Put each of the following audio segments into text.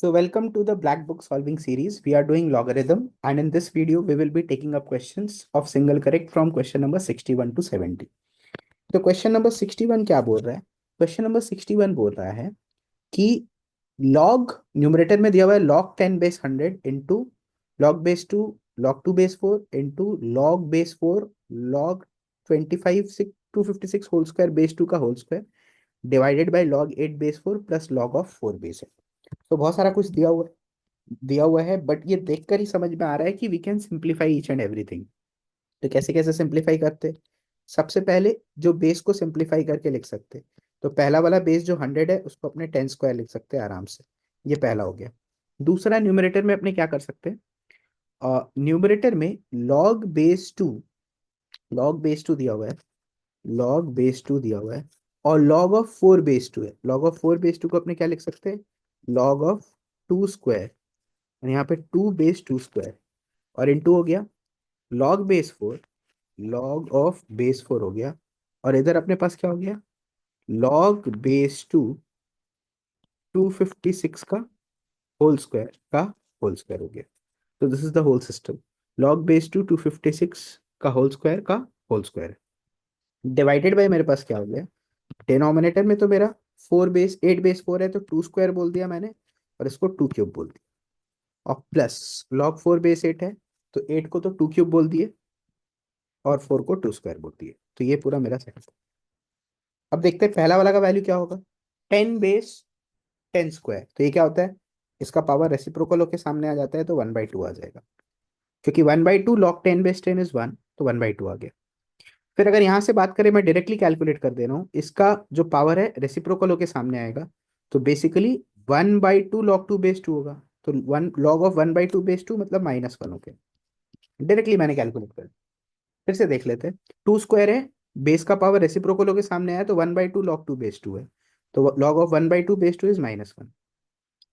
So welcome to the Black Book Solving series. We are doing logarithm, and in this video we will be taking up questions of single correct from question number 61 to 70. तो question number 61 क्या बोल रहा है? Question number 61 बोल रहा है कि log numerator में दिया हुआ है log 10 base 100 into log base 2 log 2 base 4 into log base 4 log 25 256 whole square base 2 का whole square divided by log 8 base 4 plus log of 4 base है। तो बहुत सारा कुछ दिया हुआ है बट ये देखकर ही समझ में आ रहा है कि we can simplify each and everything. तो कैसे कैसे सिंप्लीफाई करते? सबसे पहले जो बेस को सिंप्लीफाई करके लिख सकते, तो पहला वाला बेस जो 100 है उसको अपने 10 स्क्वायर लिख सकते हैं आराम से। ये पहला हो गया। दूसरा, न्यूमरेटर में अपने क्या कर सकते हैं? न्यूमरेटर में लॉग बेस टू दिया हुआ है, लॉग बेस टू दिया हुआ है, और लॉग ऑफ 4 बेस 2 है। लॉग ऑफ 4 बेस 2 को अपने क्या लिख सकते हैं? लॉग ऑफ 2 स्क्वायर, और यहाँ पे 2 बेस 2 स्क्वायर, और इनटू हो गया log base 4, log of base 4 हो गया, और इधर अपने पास क्या हो गया? लॉग बेस 2 256 का होल स्क्वायर हो गया। तो this is the whole system. Log base 2 256 का होल स्क्वायर डिवाइडेड बाय मेरे पास क्या हो गया? डिनोमिनेटर में तो मेरा 8 बेस 4 है, तो 2 स्क्वायर बोल दिया मैंने, और इसको 2 क्यूब बोल दिया। और प्लस लॉग 4 बेस 8 है, तो 8 को तो 2 क्यूब बोल दिए और 4 को 2 स्क्वायर बोल दिए। तो ये पूरा मेरा सेट है। अब देखते हैं पहला वाला का वैल्यू क्या होगा। 10 बेस 10 स्क्वायर, तो ये क्या होता है? इसका पावर रेसिप्रोकल होके सामने आ जाता है, तो 1/2 आ जाएगा, क्योंकि 1/2 लॉग 10 बेस 10 इज 1, तो 1/2 आ गया। फिर अगर यहां से बात करें, मैं डायरेक्टली कैलकुलेट कर दे रहा हूँ, इसका जो पावर है रेसिप्रोकल होके सामने आएगा, तो बेसिकली 1/2 लॉग 2 बेस 2 होगा। तो 1 लॉग ऑफ 1/2 बेस 2 मतलब -1 हो गया। डायरेक्टली मैंने कैलकुलेट कर। फिर से देख लेते हैं। 2 स्क्वायर है, बेस का पावर रेसिप्रोकल होके सामने आया, तो 1/2 लॉग 2 बेस 2 है, तो log of 1/2 base 2 is -1।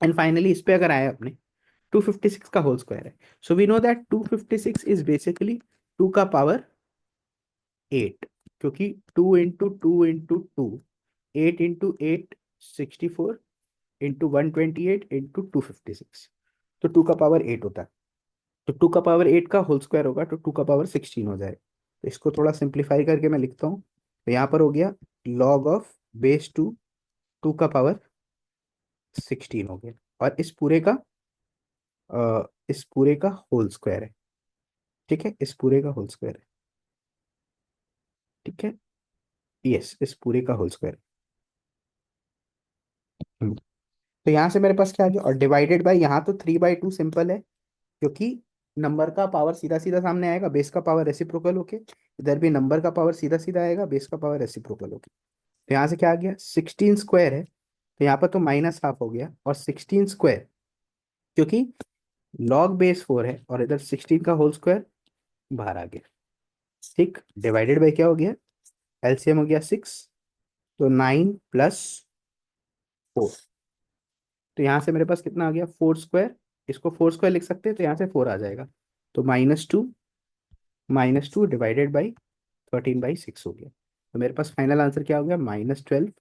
And finally इस पे अगर आया अपने, 256 का होल स्क्वायर है। So we know that 256 is basically 2 का पावर 8, क्योंकि 2 into 2 into 2, 8 into 8 64 into 128 into 256, तो 2 का पावर 8 होता है। तो 2 का पावर 8 का होल स्क्वायर होगा, तो 2 का पावर 16 हो जाएगा। तो इसको थोड़ा सिंप्लीफाई करके मैं लिखता हूँ, तो यहाँ पर हो गया लॉग ऑफ बेस 2 2 का पावर 16 हो गया, और इस पूरे का होल स्क्वायर है। ठीक है, इस पूरे का होल स्क्वायर है। ठीक है, यस, इस पूरे का होल स्क्वायर। तो यहाँ से मेरे पास क्या आ गया, और डिवाइडेड बाय, यहाँ तो 3/2 सिंपल है, क्योंकि नंबर का पावर सीधा सीधा सामने आएगा, बेस का पावर रेसिप्रोकल होके। इधर भी नंबर का पावर सीधा सीधा आएगा, बेस का पावर रेसिप्रोकल होके। तो यहाँ से क्या आ गया? 16 स्क्वायर है, तो यहाँ पर तो -1/2 हो गया, और 16 स्क्वायर, क्योंकि लॉग बेस 4 है, और इधर 16 का होल स्क्वायर बाहर आ गया। ठीक, डिवाइडेड बाय क्या हो गया? एलसीएम हो गया 6, तो 9 प्लस 4। तो यहाँ से मेरे पास कितना आ गया? 4 स्क्वायर। इसको 4 स्क्वायर लिख सकते हैं, तो यहाँ से 4 आ जाएगा, तो -2 डिवाइडेड बाई 13/6 हो गया। तो मेरे पास फाइनल आंसर क्या हो गया? -12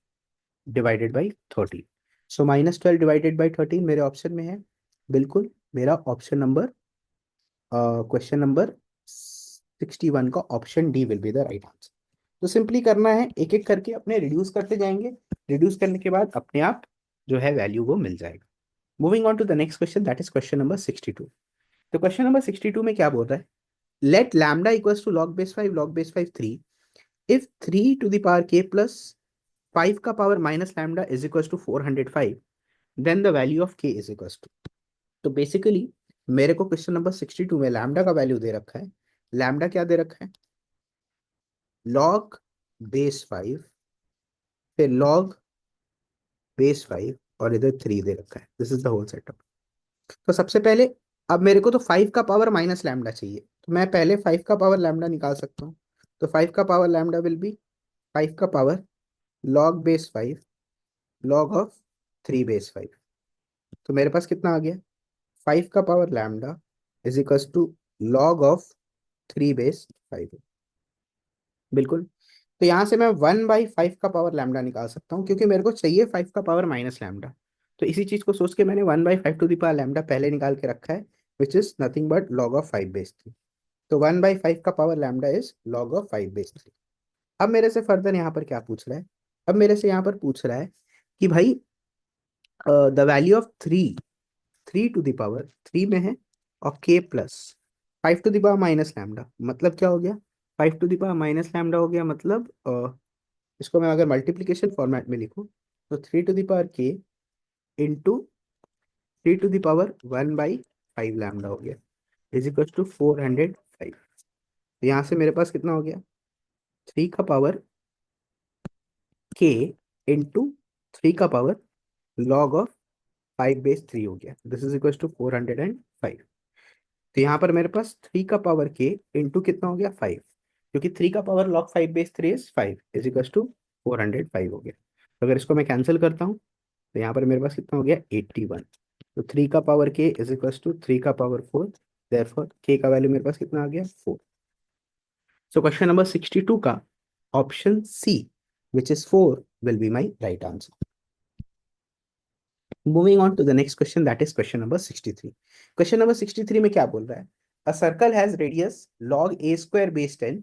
divided by 13। So -12 divided by 13 मेरे ऑप्शन में है। बिल्कुल, मेरा ऑप्शन नंबर, क्वेश्चन नंबर 61 का option D will be the right answer. तो सिंपली करना है, एक एक करके अपने रिड्यूस करते जाएंगे। रिड्यूस करने के बाद अपने आप जो है वैल्यू वो मिल जाएगा। Moving on to the next question, that is question number 62। तो क्वेश्चन नंबर 62 में क्या बोल रहा है? Let lambda equals to log base 5 log base 5 3 if 3 to the power k plus 5 का power minus lambda is equals to 405, then the value of k is equals to. तो basically मेरे को question number 62 में lambda का value दे रखा है। Lambda क्या दे रखा है? log बेस 5, फिर log बेस 5, और इधर 3 दे रखा है। This is the whole setup. तो सबसे पहले, अब मेरे को तो 5 का पावर माइनस लैम्डा चाहिए, तो मैं पहले 5 का पावर लैम्डा निकाल सकता हूँ। तो 5 का पावर लैम्डा विल बी 5 का power log base 5 log of 3 base 5। तो मेरे पास कितना आ गया? 5 का power lambda is equals to log of 3 base 5। बिल्कुल। तो यहाँ से मैं 1/5 का पावर लैम्डा निकाल सकता हूँ, क्योंकि मेरे को चाहिए 5 का पावर माइनस लैम्डा। तो इसी चीज को सोच के मैंने 1/5 पहले निकाल के रखा है, which is nothing but log of 5/3। तो 1/5 का power lambda is log of 5/3। अब मेरे से फर्दर यहाँ पर क्या पूछ रहा है? अब मेरे से यहाँ पर पूछ रहा है कि भाई द वैल्यू ऑफ थ्री, 3 में है, और k प्लस 5 - मतलब क्या हो गया? 5 - हो गया, मतलब इसको मैं अगर मल्टीप्लीकेशन फॉर्मेट में लिखूं तो 3 k इंटू 3 ⁵ हो गया, इज इक्वल टू 405। तो यहाँ से मेरे पास कितना हो गया? 3 का पावर k इंटू 3 का पावर लॉग ऑफ 5/3 हो गया, दिस इज इक्वल टू 405। तो यहाँ पर मेरे पास 3 का पावर k इंटू कितना हो गया? 5, क्योंकि 3 का power log 5/3 is 5, is equal to 405 हो गया। तो अगर इसको मैं कैंसिल करता हूँ तो यहाँ पर मेरे पास कितना हो गया? 81। तो 3 का power k is equal to 3 का पावर 4, देयरफॉर k का वैल्यू मेरे पास कितना आ गया? 4। सो क्वेश्चन नंबर 62 का option C which is 4 will be my right answer. Moving on to the next question, that is question number 63। Question number 63 में क्या बोल रहा है? A circle has radius log a² × 10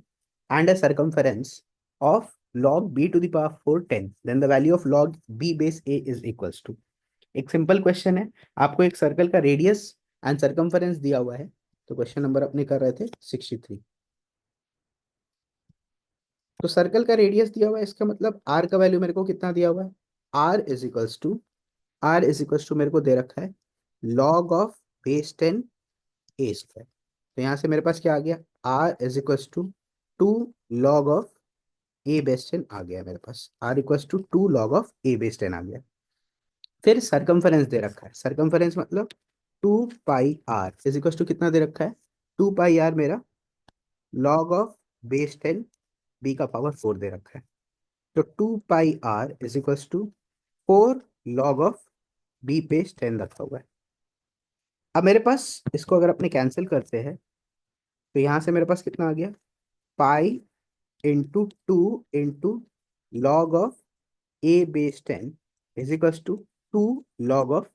and a circumference of log b⁴ 10, then the value of log b⁴ is equals to। एक simple question है, आपको एक circle का रेडियस एंड सर्कमफेरेंस दिया हुआ है। तो क्वेश्चन नंबर अपने कर रहे थे 63। तो सर्कल का रेडियस दिया हुआ है, इसका मतलब आर का वैल्यू मेरे को कितना दिया हुआ है? आर इज इक्वल्स टू मेरे को दे रखा है लॉग ऑफ बेस 10 a²। तो यहाँ से मेरे पास क्या आ गया? R = 2 log of a⁻10 आ गया मेरे पास। R = 2 log of a⁻10 आ गया। फिर सरकमफेरेंस दे रखा है, सरकमफेरेंस मतलब 2πr कितना दे रखा है? 2πr मेरा लॉग ऑफ बेस 10 b⁴ दे रखा है। तो 2πr = 4 log of b⁻10 रखा हुआ है। अब मेरे पास इसको अगर अपने कैंसिल करते हैं तो यहाँ से मेरे पास कितना आ गया? π × 2 × log of a⁻10 = 2 log of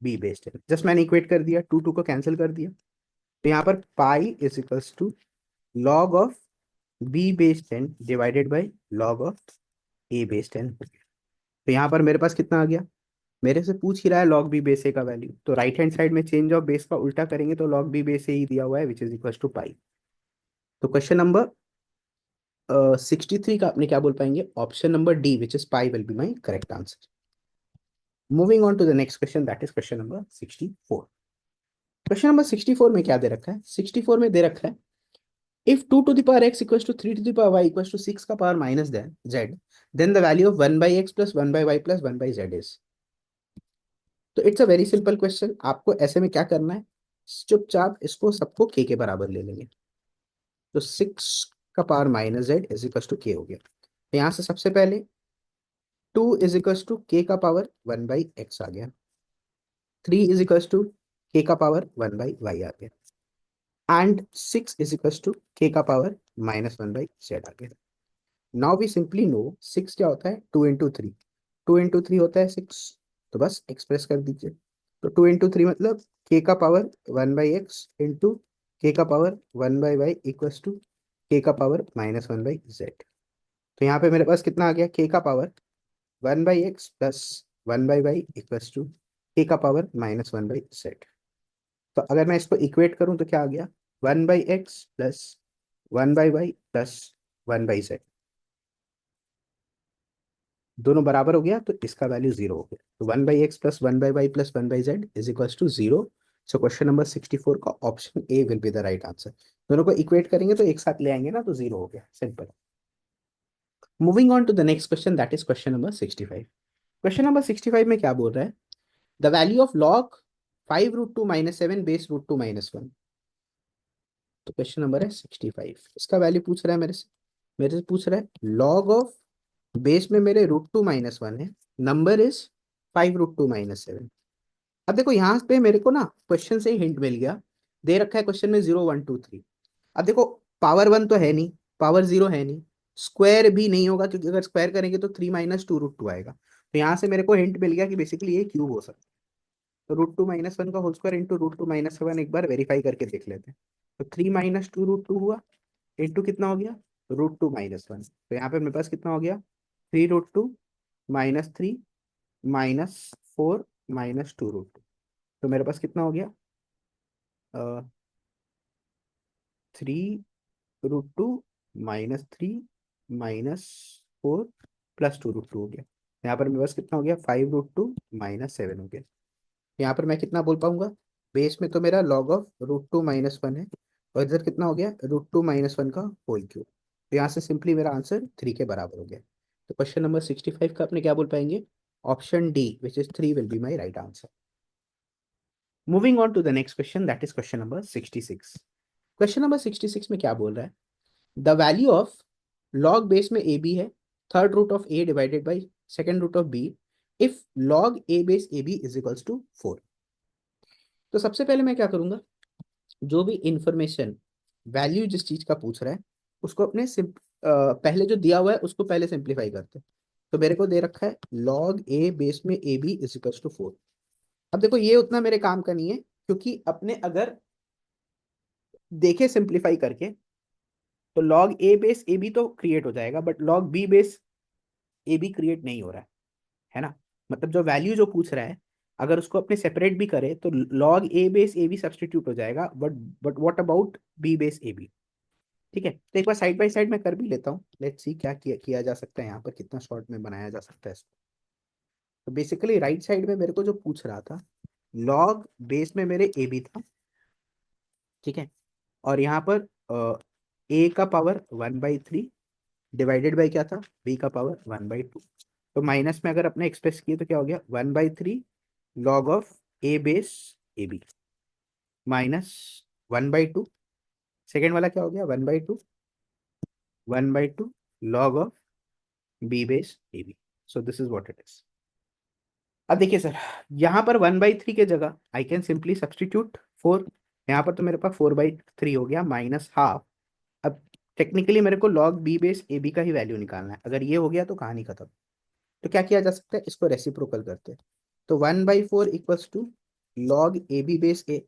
b⁻10। Just मैंने इक्वेट कर दिया, 2 को कैंसिल कर दिया। तो यहाँ पर π = log of b⁻10 divided by log of a⁻10 हो गया। तो यहाँ पर मेरे पास कितना आ गया? मेरे से पूछ ही रहा है log b⁻a का वैल्यू, तो राइट हैंड साइड में चेंज ऑफ बेस का उल्टा करेंगे तो log b⁻a ही दिया हुआ है, which is equal to pi. तो क्वेश्चन नंबर 63 का आपने क्या बोल पाएंगे? Option number D which is pi will be my correct answer. Moving on to the next question, that is question number 64। Question number 64 में क्या दे रखा है? 64 में दे रखा है if 2 to the power x equals to 3 to the power y equals to 6 का power minus z, then the value of 1/x plus 1/y plus 1/z is। तो it's a very simple question. आपको ऐसे में क्या करना है? चुपचाप इसको सबको k के बराबर ले लेंगे। तो 6 का पावर - z = k हो गया। तो यहाँ से सबसे पहले 2 = k का पावर 1/x आ गया, 3 = k का पावर 1/y आ गया, एंड 6 = k का पावर - 1/z आ गया। नाउ वी सिंपली नो 6 क्या होता है? 2 × 3, 2 × 3 होता है 6। तो बस एक्सप्रेस कर दीजिए। तो 2 × 3 मतलब k का पावर 1/x इंटू k का power 1/y equals to k का पावर - 1/z। तो यहाँ पे मेरे पास कितना आ गया? k का power 1/x plus 1/y equals to k का पावर - 1/z। तो अगर मैं इसको इक्वेट करूं तो क्या आ गया? 1/x plus 1/y plus 1/z, दोनों बराबर हो गया तो इसका वैल्यू 0 हो गया। तो 1/x plus 1/y plus 1/z is equals to 0। So question number 64 का option A will be the right answer. दोनों को इक्वेट करेंगे तो एक साथ ले आएंगे ना, तो 0 हो गया, simple. Moving on to the next question, that is question number 65। Question number 65 में क्या बोल रहा है? The value of log 5√2 - 7 base√2 - 1। तो क्वेश्चन नंबर है 65, इसका वैल्यू पूछ रहा है मेरे से पूछ रहा है लॉग ऑफ बेस में मेरे √2 - 1 है, नंबर इज 5√2 - 7। अब देखो यहाँ पे मेरे को ना क्वेश्चन से ही हिंट मिल गया, दे रखा है क्वेश्चन में 0 1 2 3। अब देखो पावर 1 तो है नहीं, पावर 0 है नहीं, स्क्वायर भी नहीं होगा, क्योंकि अगर स्क्वायर करेंगे तो 3 - 2√2 आएगा। तो यहाँ से मेरे को हिंट मिल गया कि बेसिकली ये क्यूब हो सकता है। तो √2 - 1 का होल स्क्वायर इंटू √2 - 1 एक बार वेरीफाई करके देख लेते हैं। तो 3 - 2 √2 हुआ, इंटू कितना हो गया, √2 - 1। तो यहाँ पे मेरे पास कितना हो गया, 3 √2 - 3 -4 - 2 √2। तो मेरे पास कितना हो गया, 3 √2 - 3 - 4 +2 √2 हो गया। यहाँ पर मेरे पास कितना हो गया, 5 √2 - 7 हो गया। यहाँ पर मैं कितना बोल पाऊंगा, बेस में तो मेरा लॉग ऑफ √2 - 1 है, और इधर कितना हो गया, √2 - 1 का होल क्यूब। तो यहाँ से सिंपली मेरा आंसर 3 के बराबर हो गया। तो क्वेश्चन नंबर 65 का अपने क्या बोल पाएंगे, option D which is 3 will be my right answer. Moving on to the next question, that is question number 66। Question number 66 में क्या बोल रहा है, the value of log base में ए बी है, third root of A divided by second root of B, if log A base A B is equals to 4। तो सबसे पहले मैं क्या करूंगा, जो भी इंफॉर्मेशन वैल्यू जिस चीज का पूछ रहा है उसको अपने पहले जो दिया हुआ है उसको पहले सिंप्लीफाई करते हैं। तो मेरे को दे रखा है लॉग ए बेस में A B is equals to 4। अब देखो ये उतना मेरे काम का नहीं है, क्योंकि अपने अगर देखे सिंप्लीफाई करके तो log A base A B तो क्रिएट हो जाएगा, but log B base A B create नहीं हो रहा है ना। मतलब जो वैल्यू जो पूछ रहा है, अगर उसको अपने सेपरेट भी करे तो log A base A B substitute हो जाएगा, but what about B base A B. ठीक है, तो एक बार साइड बाय साइड मैं कर भी लेता हूँ, लेट्स सी क्या किया जा सकता है यहाँ पर, कितना शॉर्ट में बनाया जा सकता है इसको। तो बेसिकली राइट साइड में मेरे को जो पूछ रहा था, लॉग बेस में मेरे ए बी था, ठीक है, और यहाँ पर ए का पावर 1/3 डिवाइडेड बाई क्या था, बी का पावर 1/2। तो माइनस में अगर अपने एक्सप्रेस किए तो क्या हो गया, 1/3 log of A base A B minus 1/2, second वाला क्या हो गया, 1/2 log of B base A B. So this is what it is. अब देखिए सर, यहाँ पर 1/3 के जगह आई कैन सिंपली सब्सटीट्यूट 4। यहाँ पर तो मेरे पास 4/3 हो गया माइनस हाफ। अब टेक्निकली मेरे को log B base A B का ही वैल्यू निकालना है, अगर ये हो गया तो कहानी खत्म। तो क्या किया जा सकता है, इसको रेसिप्रोकल करते हैं। तो 1/4 equals to log A B base A.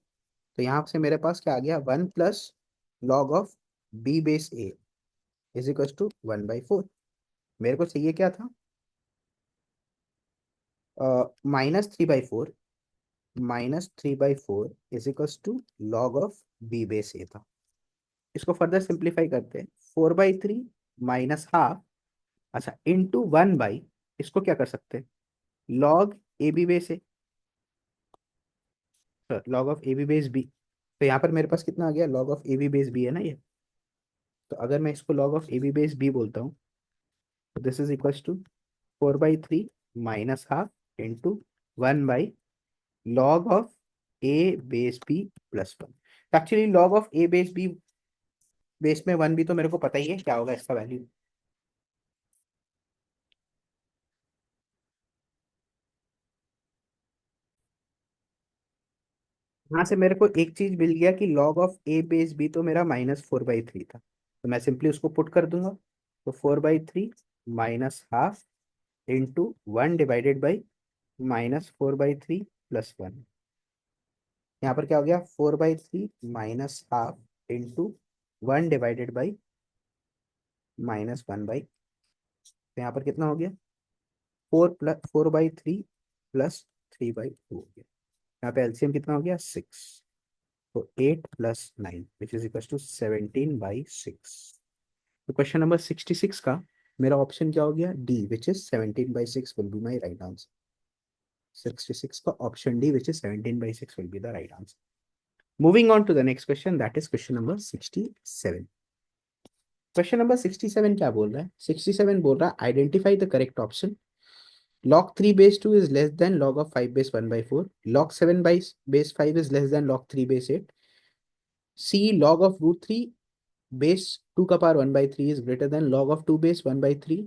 तो यहाँ से मेरे पास क्या आ गया, 1 plus log of B base A is equals to 1/4। मेरे को चाहिए क्या था, -3/4, -3/4 is equals to log of B base A था। इसको फर्दर सिंप्लीफाई करते हैं, 4/3 माइनस हाफ, अच्छा इंटू 1/, इसको क्या कर सकते हैं, log A B base A, log of A B base B. तो यहाँ पर मेरे पास कितना आ गया, log of A B base B है ना ये। तो अगर मैं इसको log of A B base B बोलता हूँ, तो this is equals to 4/3 minus half into 1/, log of A base B +1। Actually log of A base B base में 1 भी तो मेरे को पता ही है क्या होगा इसका वैल्यू। यहाँ से मेरे को एक चीज मिल गया कि log of A base B तो मेरा -4/3 था, तो मैं सिंपली उसको पुट कर दूंगा। तो 4/3 minus half into 1 divided by -4/3 +1। यहाँ पर क्या हो गया, 4/3 minus half into 1 divided by -1/। तो यहाँ पर कितना हो गया, 4/3 +3/2 हो गया। यहाँ पे एलसीएम कितना हो गया, 6। तो 8 + 9 विच इज इक्वल टू 17/6। तो क्वेश्चन नंबर 66 का मेरा ऑप्शन क्या हो गया, D which is 17/6 will be my right answer. 66 का option D which is 17/6 will be the right answer. Moving on to the next question, that is question number 67. Question number 67 क्या बोल रहा है, 67 बोल रहा है identify the correct option, log 3 base 2 is less than log of 5 base 1/4, log 7 base 5 is less than log 3 base 8, c log of √3 base 2 का power 1/3 is greater than log of 2 base 1/3,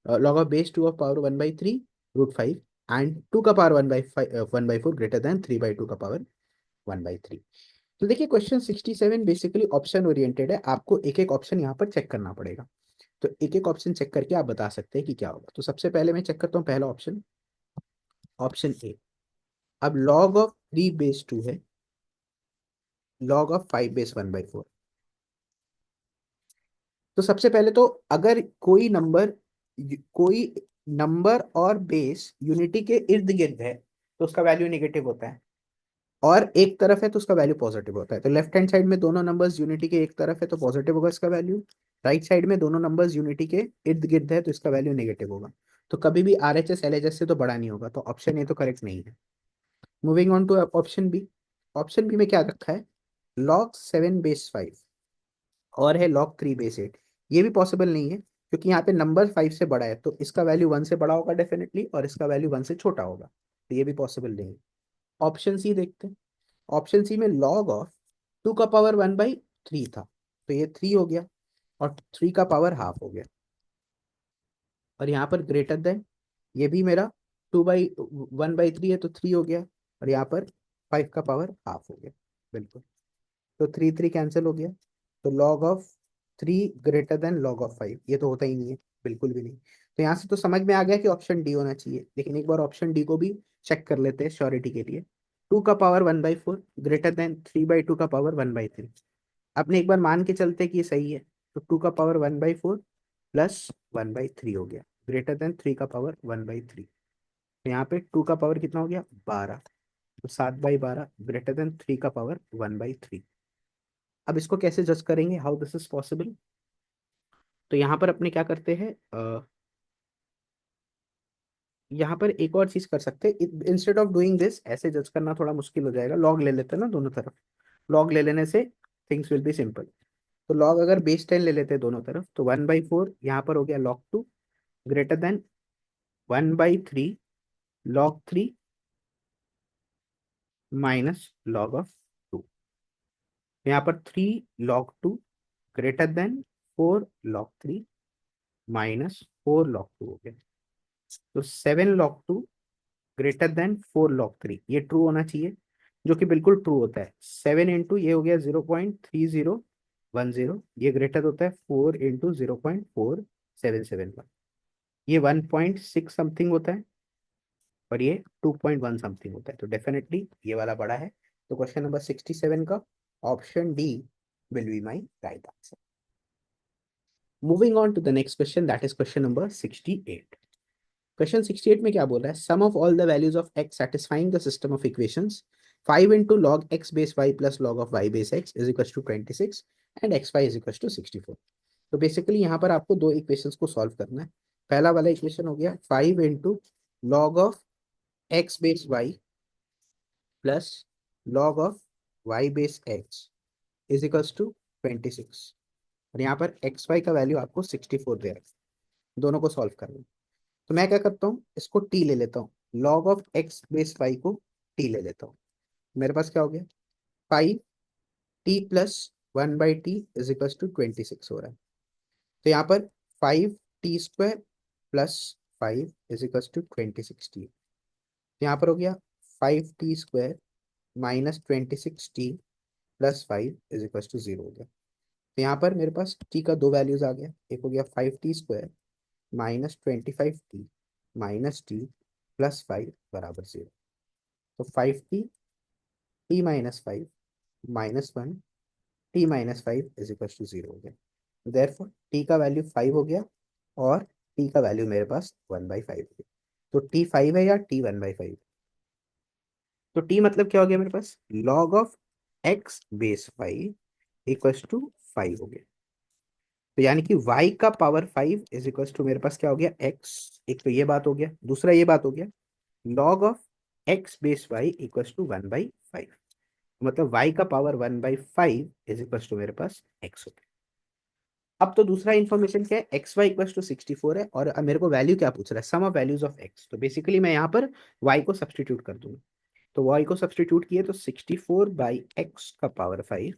log of base 2 of power 1/3 √5, and 2 का power 1/4 greater than 3/2 का power 1/3। तो देखिए question 67 basically option oriented है, आपको एक एक option यहाँ पर चेक करना पड़ेगा। तो एक एक ऑप्शन चेक करके आप बता सकते हैं कि क्या होगा। तो सबसे पहले मैं चेक करता हूँ पहला ऑप्शन, ऑप्शन ए। अब लॉग ऑफ 3/2 है, लॉग ऑफ 5/1/4। तो सबसे पहले तो अगर कोई नंबर और बेस यूनिटी के इर्द गिर्द है तो उसका वैल्यू नेगेटिव होता है, और एक तरफ है तो उसका वैल्यू पॉजिटिव होता है। तो लेफ्ट हैंड साइड में दोनों नंबर्स यूनिटी के एक तरफ है तो पॉजिटिव होगा इसका वैल्यू, राइट साइड में दोनों नंबर्स यूनिटी के इर्द गिर्द है तो इसका वैल्यू नेगेटिव होगा। तो कभी भी RHS LHS से तो बड़ा नहीं होगा, तो ऑप्शन ए तो करेक्ट नहीं है। Moving on to option B. Option B में क्या रखा है, लॉग 7/5 और है लॉग 3/8। ये भी पॉसिबल नहीं है क्योंकि यहाँ पे नंबर 5 से बड़ा है तो इसका वैल्यू 1 से बड़ा होगा डेफिनेटली, और इसका वैल्यू 1 से छोटा होगा, तो ये भी पॉसिबल नहीं है। ऑप्शन सी देखते हैं। ऑप्शन सी में लॉग ऑफ 2 का पावर 1/3 था, तो ये 3 हो गया, और 3 का पावर हाफ हो गया, और यहाँ पर ग्रेटर देन, ये भी मेरा 2/1/3 है तो 3 हो गया, और यहाँ पर 5 का पावर हाफ हो गया। बिल्कुल। तो 3 3 कैंसिल हो गया। तो log of 3 greater than log of 5, ये तो होता ही नहीं है, बिल्कुल भी नहीं। तो यहाँ से तो समझ में आ गया कि ऑप्शन डी होना चाहिए, लेकिन एक बार ऑप्शन डी को भी चेक कर लेते हैं श्योरिटी के लिए। 2 का पावर 1/4 ग्रेटर देन 3/2 का पावर 1/3। आपने एक बार मान के चलते कि ये सही है, तो 2 का पावर 1/4 प्लस 1/3 हो गया, ग्रेटर देन 3 का पावर 1/3। तो यहाँ पे 2 का पावर कितना हो गया, 12। तो 7/12 ग्रेटर देन 3 का पावर 1/3। अब इसको कैसे जज करेंगे, हाउ दिस इज पॉसिबल। तो यहाँ पर अपने क्या करते हैं, यहाँ पर एक और चीज कर सकते हैं। इंस्टेड ऑफ डूइंग दिस, ऐसे जज करना थोड़ा मुश्किल हो जाएगा, लॉग ले लेते हैं ना दोनों तरफ। लॉग ले लेने से थिंग्स विल बी सिंपल। तो लॉग अगर बेस 10 ले लेते हैं दोनों तरफ, तो 1/4 यहाँ पर हो गया log 2 greater than 1/3 log 3 minus log 2। यहाँ पर 3 log 2 greater than 4 log 3 minus 4 log 2 हो गया। तो 7 log 2 ग्रेटर देन 4 log 3, ये ट्रू होना चाहिए, जो कि बिल्कुल ट्रू होता है। 7 इंटू ये हो गया 0.3010, ये ग्रेटर होता है 4 इंटू 0.477 का, ये 1.6 समथिंग होता है, और ये 2.1 समथिंग होता है, तो डेफिनेटली ये वाला बड़ा है। तो क्वेश्चन नंबर 67 का option D will be my right answer. Moving on to the next question, that is question number 68। Question 68 में क्या बोल रहा है, sum of all the values of x satisfying the system of equations 5 into log x base y plus log of y base x is equals to 26 and xy is equals to 64। तो basically यहाँ पर आपको दो equations को solve करना है। पहला वाला इक्वेशन हो गया 5 into log of x base y plus log of y base x is equals to 26, और यहाँ पर एक्स वाई का वैल्यू आपको 64 दे रहा है। दोनों को सॉल्व करना है। तो मैं क्या करता हूँ, इसको टी ले लेता हूँ, log of X base Y को टी ले लेता हूँ। मेरे पास क्या हो गया, 5t+1/t इज इक्वल्स टू 26 हो रहा है। तो यहाँ पर 5t² plus 5 is equals to 26t। तो यहाँ पर हो गया 5t² minus 26t plus 5 is equals to 0 हो गया। तो यहाँ पर मेरे पास t का दो वैल्यूज आ गया, एक हो गया 5t² minus 25t minus T plus 5 बराबर 0। तो 5t t minus 5 minus 1 t minus 5 is equal to 0 हो गया। देयरफॉर t का वैल्यू 5 हो गया, और t का वैल्यू मेरे पास 1/5 हो गया। तो t 5 है या t 1/5। तो t मतलब क्या हो गया मेरे पास, log of x base 5 equal to 5 हो गया। तो यानी कि y का पावर 5 इज इक्वल टू मेरे पास क्या हो गया x। एक तो ये बात हो गया, दूसरा ये बात हो गया log of x base y equal to 1/5, मतलब y का पावर 1/5 इज इक्वल टू मेरे पास x हो गया। अब तो दूसरा इन्फॉर्मेशन क्या है, एक्स वाई इक्वल टू 64 है, और अब मेरे को वैल्यू क्या पूछ रहा है, sum of values of x। तो बेसिकली मैं यहाँ पर y को सब्सटीट्यूट कर दूंगा। तो y को सब्सटीट्यूट किए तो 64/x का power 5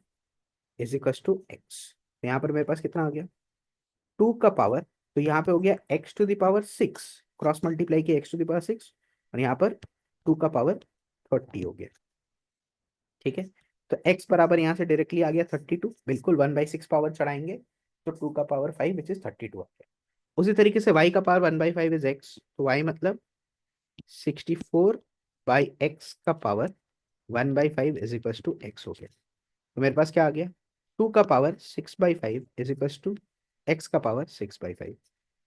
is equal to x। यहाँ पर मेरे पास कितना आ गया, 2 का पावर, तो यहाँ पे हो गया x⁻6, क्रॉस मल्टीप्लाई किया x⁻6, और यहाँ पर 2 का पावर 30 हो गया। ठीक है, तो x बराबर यहाँ से डायरेक्टली आ गया 32, बिल्कुल 1/6 पावर चढ़ाएंगे तो 2 का पावर 5 विच इज 32 आ गया। उसी तरीके से y का पावर 1/5 इज x, तो y मतलब 64 बाई एक्स का power 1/5 is equal to X हो गया। तो मेरे पास क्या आ गया, 2 का power 6/5 is equal to X का पावर 6/5।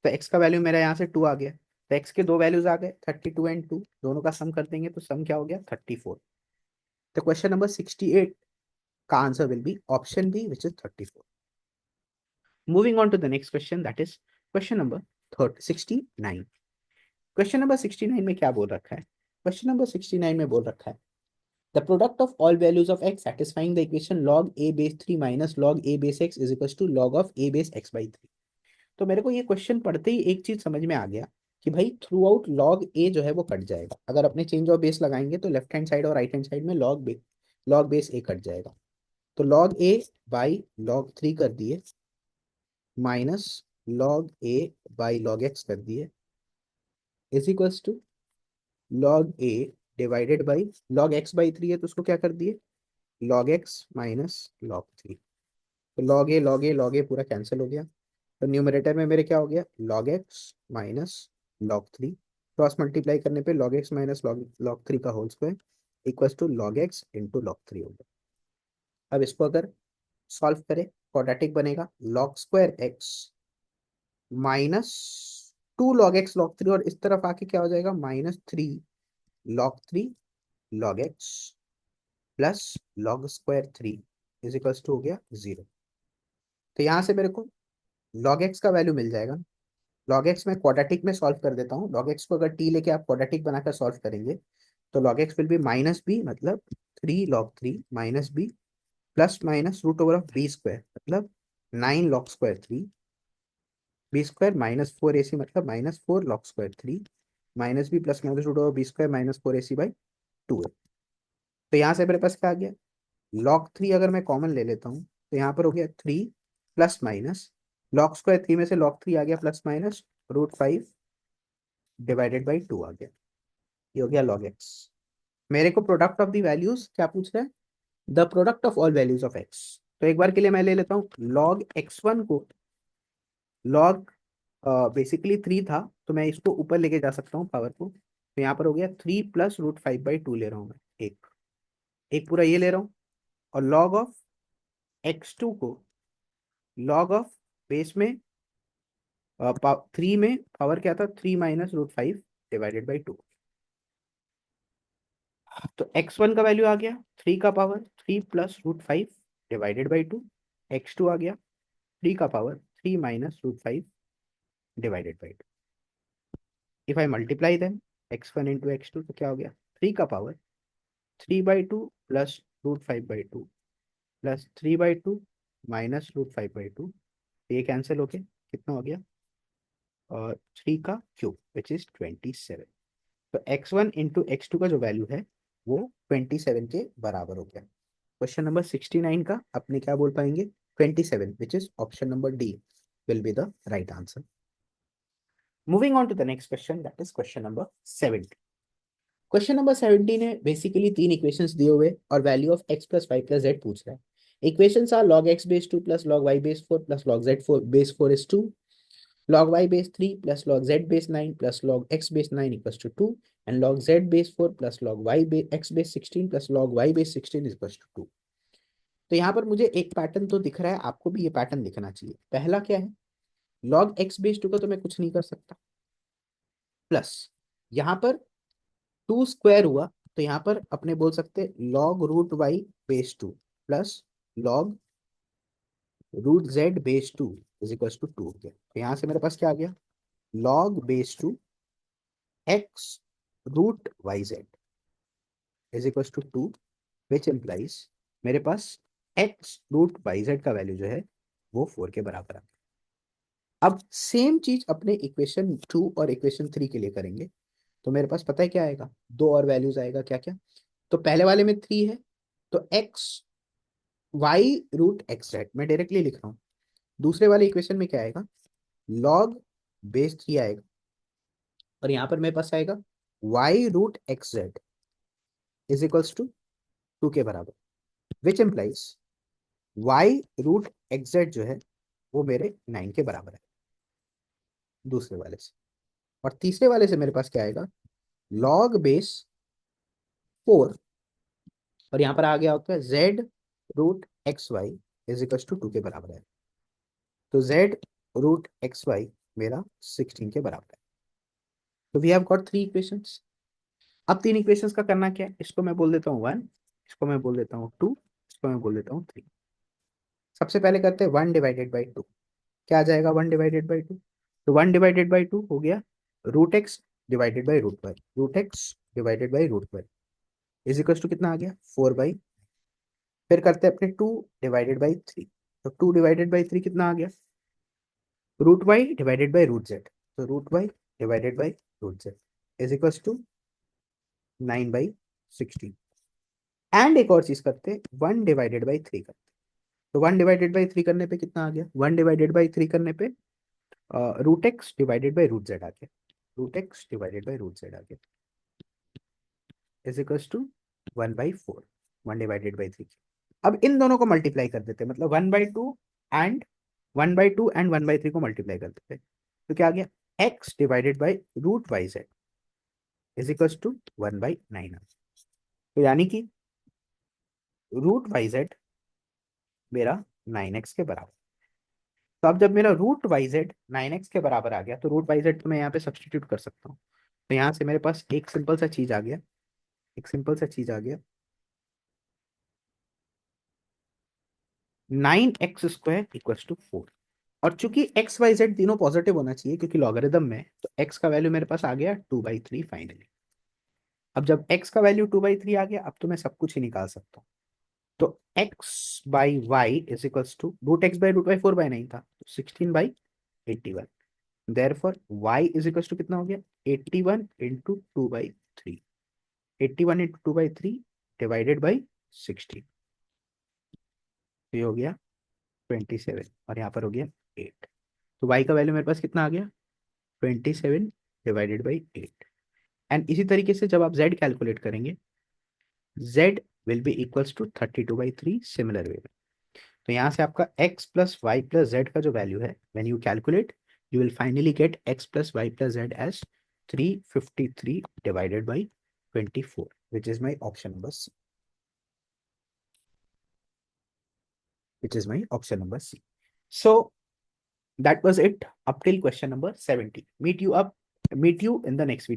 तो एक्स का वैल्यू मेरा यहाँ से 2 आ गया। तो एक्स के दो वैल्यूज आ गए, 32 एंड 2, दोनों का सम कर देंगे तो सम क्या हो गया, 34। तो क्वेश्चन नंबर 68 का answer will be option B which is 34। Moving on to the next question, that is question number 69। Question number 69 में क्या बोल रखा है, क्वेश्चन नंबर 69 में बोल रखा है the product of all values of x satisfying the equation log a base 3 minus log a base x is equal to log of a base x/3। तो मेरे को ये क्वेश्चन पढ़ते ही एक चीज समझ में आ गया कि भाई थ्रू आउट log a जो है वो कट जाएगा। अगर अपने चेंज ऑफ बेस लगाएंगे तो लेफ्ट हैंड साइड और राइट हैंड साइड में log बेस a कट जाएगा। तो log a बाई log 3 कर दिए, minus log a by log x कर दिए, is equals to log a divided by log x/3 है तो उसको क्या कर दिए, log x माइनस log 3। तो log a पूरा कैंसिल हो गया। तो न्यूमरेटर में मेरे क्या हो गया, log x minus log 3, cross multiply करने पे log x माइनस log 3 का whole square equals to log x into log 3 हो गया। अब इसको अगर सॉल्व करें, क्वाड्रेटिक बनेगा log square x minus 2 log x log 3, और इस तरफ आके क्या हो जाएगा, -3 log 3 log x plus log square 3 is equals to हो गया 0। तो यहाँ से मेरे को log x का वैल्यू मिल जाएगा। log x मैं क्वाड्रेटिक में सॉल्व कर देता हूँ, log x को अगर t लेके आप क्वाड्रेटिक बनाकर सॉल्व करेंगे तो log x will be minus B, मतलब 3 log 3 minus B plus minus root over of B square, मतलब 9 log square 3, B square -4ac मतलब -4 log square 3 minus B plus minus root over B square -4ac/2 है। तो यहाँ से मेरे पास क्या आ गया, log 3 अगर मैं कॉमन ले लेता हूँ तो यहाँ पर हो गया 3 प्लस माइनस log स्क्वायर 3 में से log 3 आ गया प्लस माइनस √5 डिवाइडेड बाई 2 आ गया। ये हो गया log x। मेरे को प्रोडक्ट ऑफ द वैल्यूज क्या पूछ रहा है, the product of all values of x। तो एक बार के लिए मैं ले लेता हूँ log x1 को, log बेसिकली 3 था तो मैं इसको ऊपर लेके जा सकता हूँ पावर को। तो यहाँ पर हो गया 3 प्लस √5/2 ले रहा हूँ मैं, एक एक पूरा ये ले रहा हूँ। और log ऑफ x2 को log ऑफ बेस में 3 में पावर क्या था, 3 माइनस √5 डिवाइडेड बाई 2। तो x1 का वैल्यू आ गया 3 का power 3 plus √5 divided by 2। x2 आ गया 3 का power 3 minus √5 divided by 2। If I multiply them x1 into x2 तो क्या हो गया, 3 का पावर 3/2 प्लस √5/2 प्लस 3/2 माइनस √5/2। ये कैंसिल होके कितना हो गया, और 3 का क्यूब विच इज 27। तो x1 इंटू x2 का जो वैल्यू है वो 27 के बराबर हो गया। क्वेश्चन नंबर 69 का अपने क्या बोल पाएंगे, 27, which is option number D will be the right answer. Moving on to the next question, that is question number 70। Question number 17 है बेसिकली तीन इक्वेशंस दिए हुए और value of x plus Y plus Z पूछ रहा है। Equations are log x base 2 plus log y base 4 plus log z base 4 is 2, log y base 3 plus log z base 9 plus log x base 9 equals to 2, and log z base 4 plus log y base x base 16 plus log y base 16 is equals to 2। तो यहाँ पर मुझे एक pattern तो दिख रहा है, आपको भी ये पैटर्न दिखना चाहिए। पहला क्या है, log x base 2 का तो मैं कुछ नहीं कर सकता, प्लस यहाँ पर 2 स्क्वायर हुआ तो यहाँ पर अपने बोल सकते log root Y base 2 plus log root Z base 2 is equal to 2 हो गया। तो यहाँ से मेरे पास क्या आ गया, log base 2 x root Y Z is equal to 2, which implies मेरे पास x रूट वाई जेड का वैल्यू जो है वो 4 के बराबर आ गया। अब सेम चीज अपने इक्वेशन 2 और इक्वेशन 3 के लिए करेंगे। तो मेरे पास पता है क्या आएगा, दो और वैल्यूज आएगा, क्या क्या। तो पहले वाले में 3 है तो x Y root X Z मैं डायरेक्टली लिख रहा हूँ। दूसरे वाले इक्वेशन में क्या आएगा, लॉग बेस 3 आएगा, और यहाँ पर मेरे पास आएगा Y root X Z is equals to 2 के बराबर, which implies Y root X Z जो है वो मेरे 9 के बराबर है दूसरे वाले से। और तीसरे वाले से मेरे पास क्या आएगा, लॉग बेस 4, और यहाँ पर आ गया होता है Z root X Y is equal to 2 के बराबर है। तो जेड रूट एक्स वाई मेरा 16 के बराबर है। तो वी हैव गॉट 3 इक्वेशंस। अब 3 इक्वेशंस का करना क्या है, इसको मैं बोल देता हूँ 1, इसको मैं बोल देता हूँ 2, इसको मैं बोल देता हूँ 3। सबसे पहले करते हैं 1/2। क्या आ जाएगा 1/2? तो 1/2 हो गया root X divided by root Y, root X divided by root Y is equal to कितना आ गया 4/। फिर करते हैं अपने 2/3। तो 2/3 कितना आ गया, root Y divided by root Z. तो root Y divided by root Z is equal to 9/16। And एक और चीज करते हैं 1/3 करते। तो 1/3 करने पे कितना आ गया, 1/3 करने पे root X divided by root Z आ गया, root X divided by root Z आ गया इज इक्वल टू 1/4, 1/3। अब इन दोनों को मल्टीप्लाई कर देते हैं, मतलब 1/2 एंड 1/3 को मल्टीप्लाई कर देते हैं। तो क्या आ गया, X divided by root Y Z is equal to 1/9। तो यानी कि रूट वाई जेड मेरा 9x के बराबर। तो अब जब मेरा रूट वाई जेड 9x के बराबर आ गया, तो रूट वाई जेड तो मैं यहाँ पे सब्सटीट्यूट कर सकता हूँ। तो यहाँ से मेरे पास एक सिंपल सा चीज आ गया, एक सिंपल सा चीज आ गया, 9x² इक्वल टू 4। और चूंकि एक्स वाई जेड तीनों पॉजिटिव होना चाहिए क्योंकि लॉगरिदम में, तो एक्स का वैल्यू मेरे पास आ गया 2/3 फाइनली। अब जब एक्स का वैल्यू 2/3 आ गया, अब तो मैं सब कुछ ही निकाल सकता हूँ। तो X by Y is equals to root X by root Y 4/9 था, तो 16/81। Therefore Y is equals to कितना हो गया, 81 इंटू 2/3, 81 इंटू 2/3 डिवाइडेड बाई 16। ये हो गया 27, और यहाँ पर हो गया 8। तो y का वैल्यू मेरे पास कितना आ गया, 27 डिवाइडेड बाई 8। एंड इसी तरीके से जब आप z कैलकुलेट करेंगे, z will be equals to 32/3 similar way. तो यहाँ से आपका x plus Y plus Z का जो वैल्यू है, when you calculate, you will finally get x plus Y plus Z as 353 divided by 24, which is my option number C, which is my option number C. So that was it up till question number 70. Meet you in the next video.